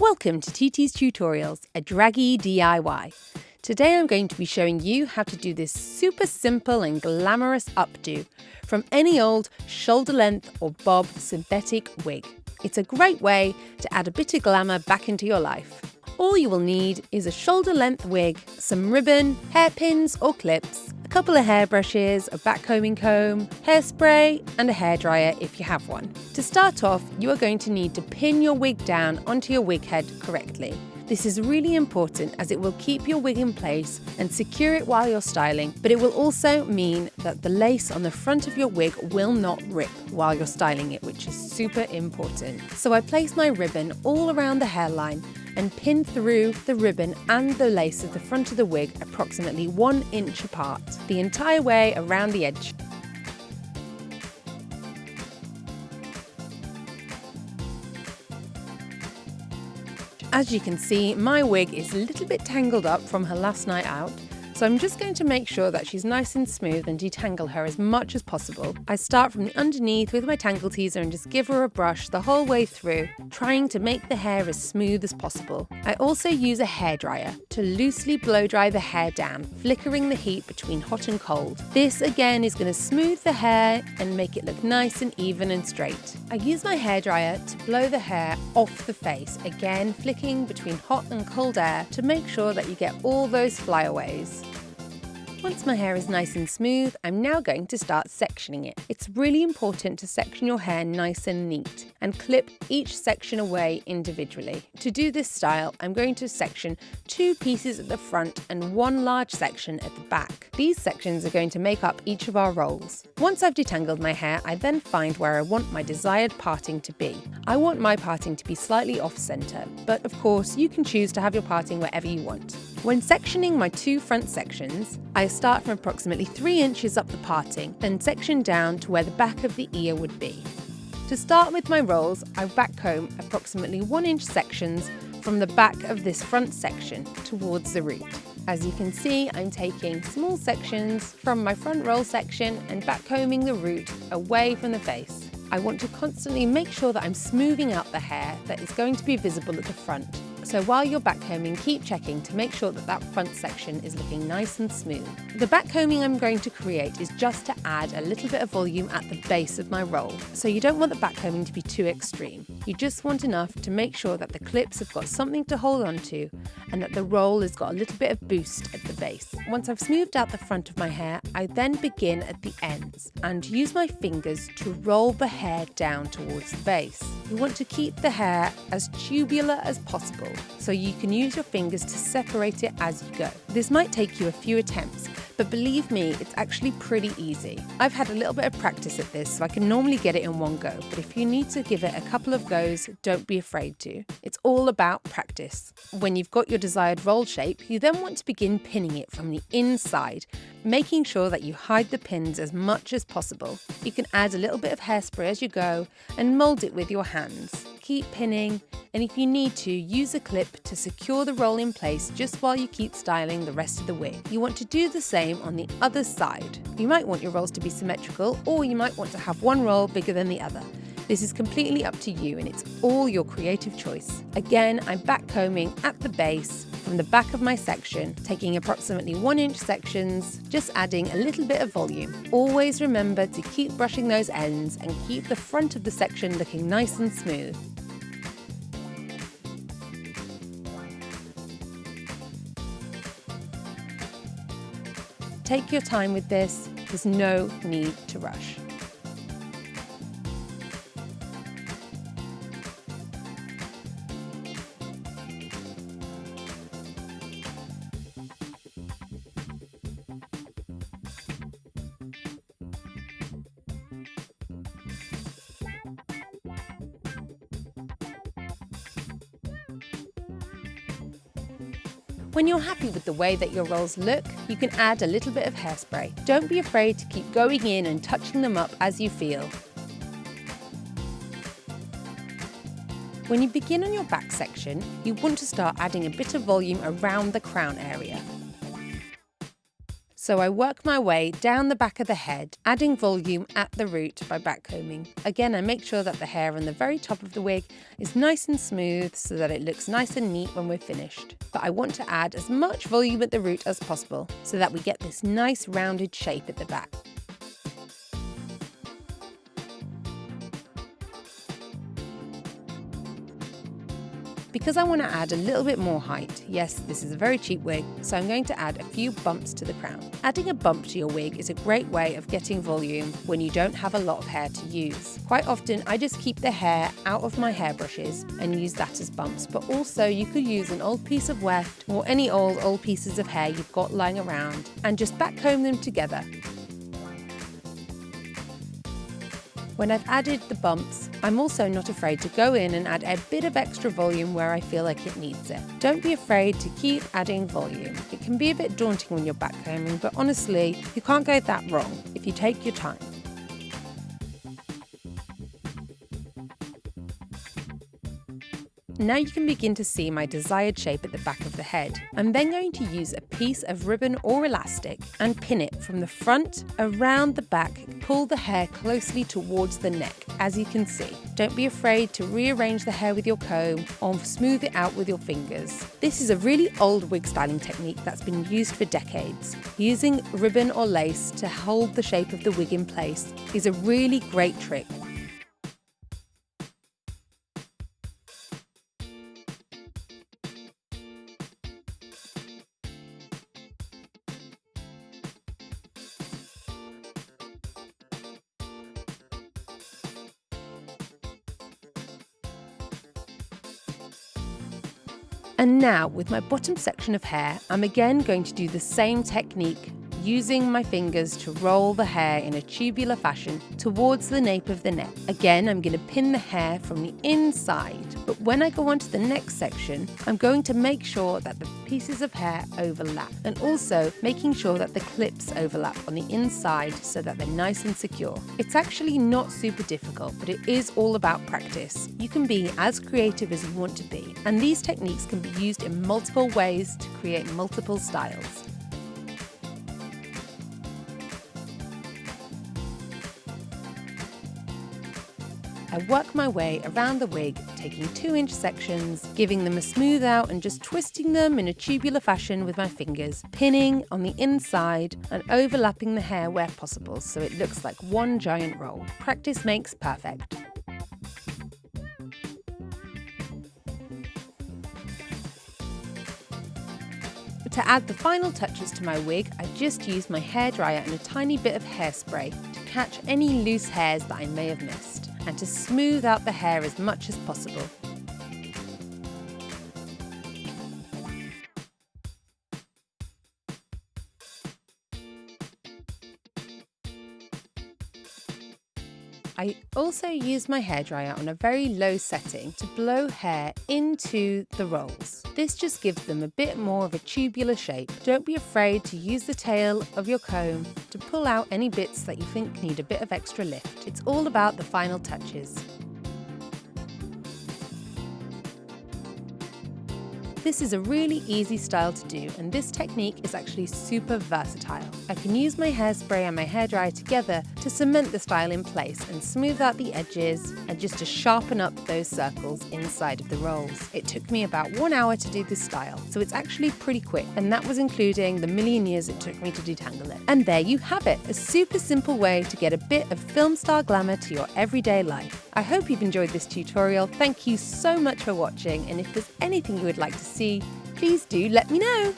Welcome to TT's Tutorials, a draggy DIY. Today I'm going to be showing you how to do this super simple and glamorous updo from any old shoulder length or bob synthetic wig. It's a great way to add a bit of glamour back into your life. All you will need is a shoulder length wig, some ribbon, hairpins or clips, a couple of hairbrushes, a backcombing comb, hairspray and a hairdryer if you have one. To start off, you are going to need to pin your wig down onto your wig head correctly. This is really important as it will keep your wig in place and secure it while you're styling, but it will also mean that the lace on the front of your wig will not rip while you're styling it, which is super important. So I place my ribbon all around the hairline and pin through the ribbon and the lace of the front of the wig approximately 1 inch apart, the entire way around the edge. As you can see, my wig is a little bit tangled up from her last night out, so I'm just going to make sure that she's nice and smooth and detangle her as much as possible. I start from the underneath with my tangle teaser and just give her a brush the whole way through, trying to make the hair as smooth as possible. I also use a hairdryer to loosely blow dry the hair down, flickering the heat between hot and cold. This again is going to smooth the hair and make it look nice and even and straight. I use my hairdryer to blow the hair off the face, again flicking between hot and cold air to make sure that you get all those flyaways. Once my hair is nice and smooth, I'm now going to start sectioning it. It's really important to section your hair nice and neat and clip each section away individually. To do this style, I'm going to section 2 pieces at the front and 1 large section at the back. These sections are going to make up each of our rolls. Once I've detangled my hair, I then find where I want my desired parting to be. I want my parting to be slightly off-center, but of course you can choose to have your parting wherever you want. When sectioning my 2 front sections, I start from approximately 3 inches up the parting, then section down to where the back of the ear would be. To start with my rolls, I backcomb approximately 1 inch sections from the back of this front section towards the root. As you can see, I'm taking small sections from my front roll section and backcombing the root away from the face. I want to constantly make sure that I'm smoothing out the hair that is going to be visible at the front. So while you're backcombing, keep checking to make sure that that front section is looking nice and smooth. The backcombing I'm going to create is just to add a little bit of volume at the base of my roll. So you don't want the backcombing to be too extreme. You just want enough to make sure that the clips have got something to hold on to and that the roll has got a little bit of boost at the base. Once I've smoothed out the front of my hair, I then begin at the ends and use my fingers to roll the hair down towards the base. You want to keep the hair as tubular as possible, so you can use your fingers to separate it as you go. This might take you a few attempts, but believe me, it's actually pretty easy. I've had a little bit of practice at this, so I can normally get it in one go, but if you need to give it a couple of goes, don't be afraid to. It's all about practice. When you've got your desired roll shape, you then want to begin pinning it from the inside, making sure that you hide the pins as much as possible. You can add a little bit of hairspray as you go and mold it with your hands. Keep pinning, and if you need to, use a clip to secure the roll in place just while you keep styling the rest of the wig. You want to do the same on the other side. You might want your rolls to be symmetrical, or you might want to have one roll bigger than the other. This is completely up to you and it's all your creative choice. Again, I'm backcombing at the base from the back of my section, taking approximately 1 inch sections, just adding a little bit of volume. Always remember to keep brushing those ends and keep the front of the section looking nice and smooth. Take your time with this, there's no need to rush. When you're happy with the way that your rolls look, you can add a little bit of hairspray. Don't be afraid to keep going in and touching them up as you feel. When you begin on your back section, you want to start adding a bit of volume around the crown area. So I work my way down the back of the head, adding volume at the root by backcombing. Again, I make sure that the hair on the very top of the wig is nice and smooth so that it looks nice and neat when we're finished. But I want to add as much volume at the root as possible so that we get this nice rounded shape at the back. Because I want to add a little bit more height, yes, this is a very cheap wig, so I'm going to add a few bumps to the crown. Adding a bump to your wig is a great way of getting volume when you don't have a lot of hair to use. Quite often, I just keep the hair out of my hairbrushes and use that as bumps, but also you could use an old piece of weft or any old pieces of hair you've got lying around and just backcomb them together. When I've added the bumps, I'm also not afraid to go in and add a bit of extra volume where I feel like it needs it. Don't be afraid to keep adding volume. It can be a bit daunting when you're backcombing, but honestly, you can't go that wrong if you take your time. Now you can begin to see my desired shape at the back of the head. I'm then going to use a piece of ribbon or elastic and pin it from the front around the back. Pull the hair closely towards the neck, as you can see. Don't be afraid to rearrange the hair with your comb or smooth it out with your fingers. This is a really old wig styling technique that's been used for decades. Using ribbon or lace to hold the shape of the wig in place is a really great trick. And now, with my bottom section of hair, I'm again going to do the same technique, using my fingers to roll the hair in a tubular fashion towards the nape of the neck. Again, I'm going to pin the hair from the inside, but when I go on to the next section, I'm going to make sure that the pieces of hair overlap, and also making sure that the clips overlap on the inside so that they're nice and secure. It's actually not super difficult, but it is all about practice. You can be as creative as you want to be, and these techniques can be used in multiple ways to create multiple styles. I work my way around the wig, taking 2-inch sections, giving them a smooth out and just twisting them in a tubular fashion with my fingers, pinning on the inside and overlapping the hair where possible so it looks like one giant roll. Practice makes perfect. To add the final touches to my wig, I just used my hairdryer and a tiny bit of hairspray to catch any loose hairs that I may have missed, and to smooth out the hair as much as possible. I also use my hairdryer on a very low setting to blow hair into the rolls. This just gives them a bit more of a tubular shape. Don't be afraid to use the tail of your comb to pull out any bits that you think need a bit of extra lift. It's all about the final touches. This is a really easy style to do, and this technique is actually super versatile. I can use my hairspray and my hairdryer together to cement the style in place and smooth out the edges and just to sharpen up those circles inside of the rolls. It took me about 1 hour to do this style, so it's actually pretty quick, and that was including the million years it took me to detangle it. And there you have it, a super simple way to get a bit of film star glamour to your everyday life. I hope you've enjoyed this tutorial. Thank you so much for watching, and if there's anything you would like to see, please do let me know.